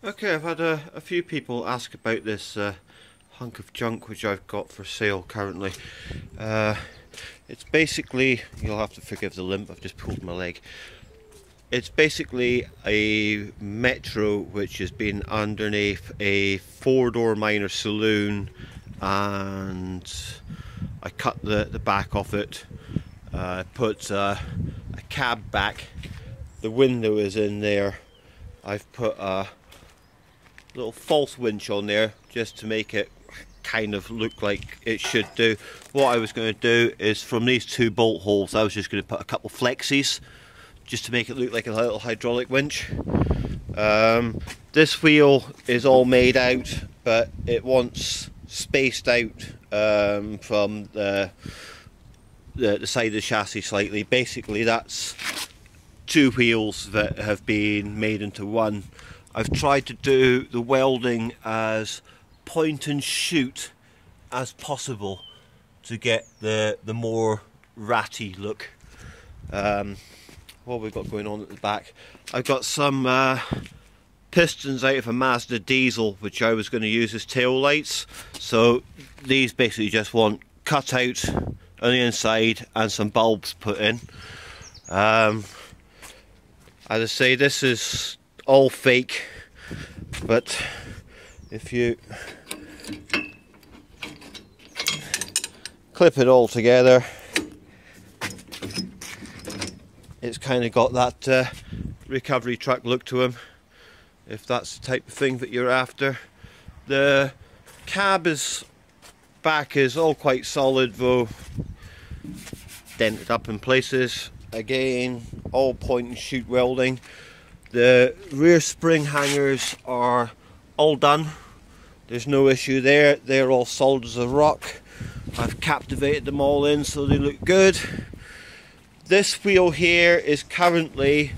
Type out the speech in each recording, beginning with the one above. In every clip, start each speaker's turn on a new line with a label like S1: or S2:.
S1: Okay, I've had a few people ask about this hunk of junk which I've got for sale currently. It's basically, you'll have to forgive the limp, I've just pulled my leg. It's basically a Metro which has been underneath a 4-door minor saloon, and I cut the back off it, put a cab back, the window is in there. I've put a little false winch on there just to make it kind of look like it should do. What I was going to do is, from these 2 bolt holes, I was just going to put a couple flexies just to make it look like a little hydraulic winch. This wheel is all made out, but it wants spaced out from the side of the chassis slightly. Basically that's 2 wheels that have been made into one. I've tried to do the welding as point and shoot as possible to get the more ratty look. What we've got going on at the back, I've got some pistons out of a Mazda diesel which I was going to use as tail lights, so these basically just want cut out on the inside and some bulbs put in. As I say, this is all fake, but if you clip it all together, it's kind of got that recovery truck look to him, if that's the type of thing that you're after. The cab back is all quite solid, though dented up in places. Again, all point and shoot welding. The rear spring hangers are all done, there's no issue there, they're all solid as a rock. I've captivated them all in so they look good. This wheel here is currently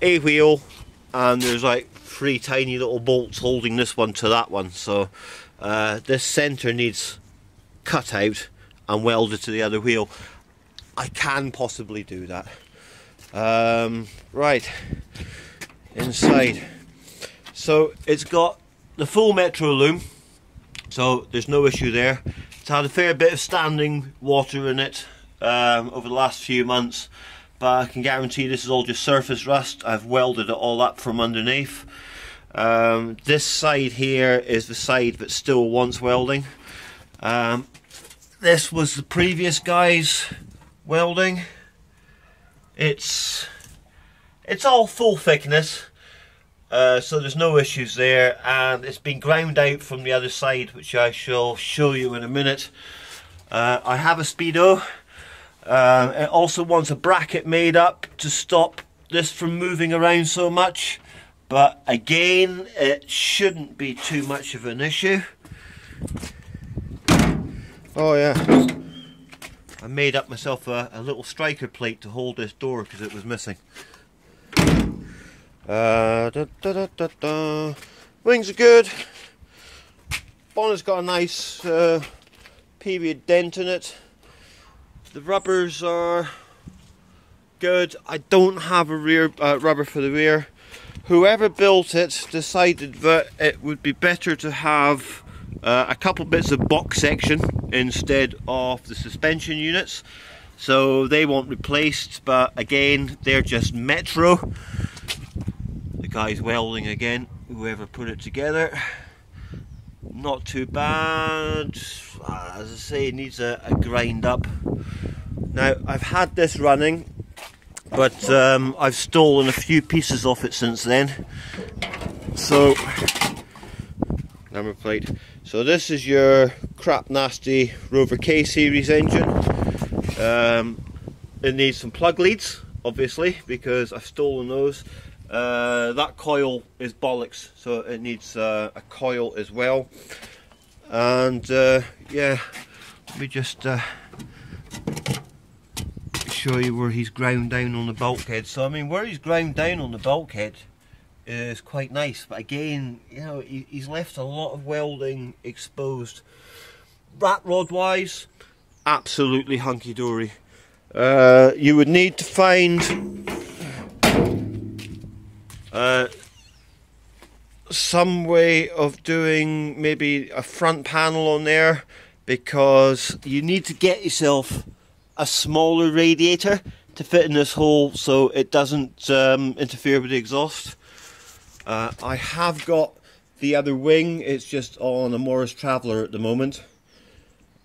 S1: a wheel, and there's like 3 tiny little bolts holding this one to that one, so this centre needs cut out and welded to the other wheel. I can possibly do that. Right, inside. So it's got the full Metro loom, so there's no issue there. It's had a fair bit of standing water in it over the last few months, but I can guarantee this is all just surface rust. I've welded it all up from underneath. This side here is the side that still wants welding. This was the previous guy's welding. It's all full thickness, so there's no issues there, and it's been ground out from the other side, which I shall show you in a minute. I have a speedo. It also wants a bracket made up to stop this from moving around so much, but again, it shouldn't be too much of an issue. Oh yeah, I made up myself a little striker plate to hold this door because it was missing. Wings are good. Bonnet's got a nice period dent in it. The rubbers are good. I don't have a rear rubber for the rear. Whoever built it decided that it would be better to have a couple bits of box section instead of the suspension units, so they won't replaced, but again, they're just Metro. The guy's welding again, whoever put it together. Not too bad. As I say, it needs a grind up. Now, I've had this running, but I've stolen a few pieces off it since then. So, number plate. So this is your crap nasty Rover K series engine. It needs some plug leads, obviously, because I've stolen those. That coil is bollocks, so it needs a coil as well. And yeah, let me just show you where he's ground down on the bulkhead. So I mean, where he's ground down on the bulkhead is quite nice, but again, you know, he's left a lot of welding exposed. Rat rod wise, absolutely hunky-dory. You would need to find some way of doing maybe a front panel on there, because you need to get yourself a smaller radiator to fit in this hole so it doesn't interfere with the exhaust. I have got the other wing, it's just on a Morris Traveller at the moment.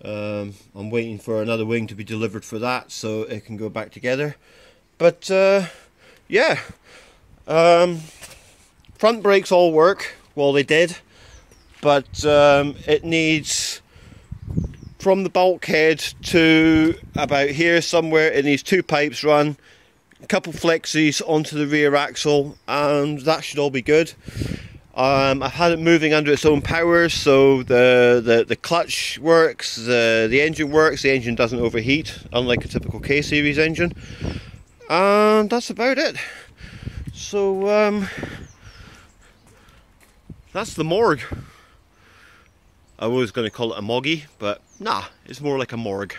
S1: I'm waiting for another wing to be delivered for that so it can go back together. But yeah, front brakes all work, well they did, but it needs, from the bulkhead to about here somewhere, it needs 2 pipes run, a couple flexies onto the rear axle, and that should all be good. I've had it moving under its own power, so the clutch works, the engine works, the engine doesn't overheat, unlike a typical K-series engine. And that's about it. So that's the morgue. I was going to call it a moggy, but nah, it's more like a morgue.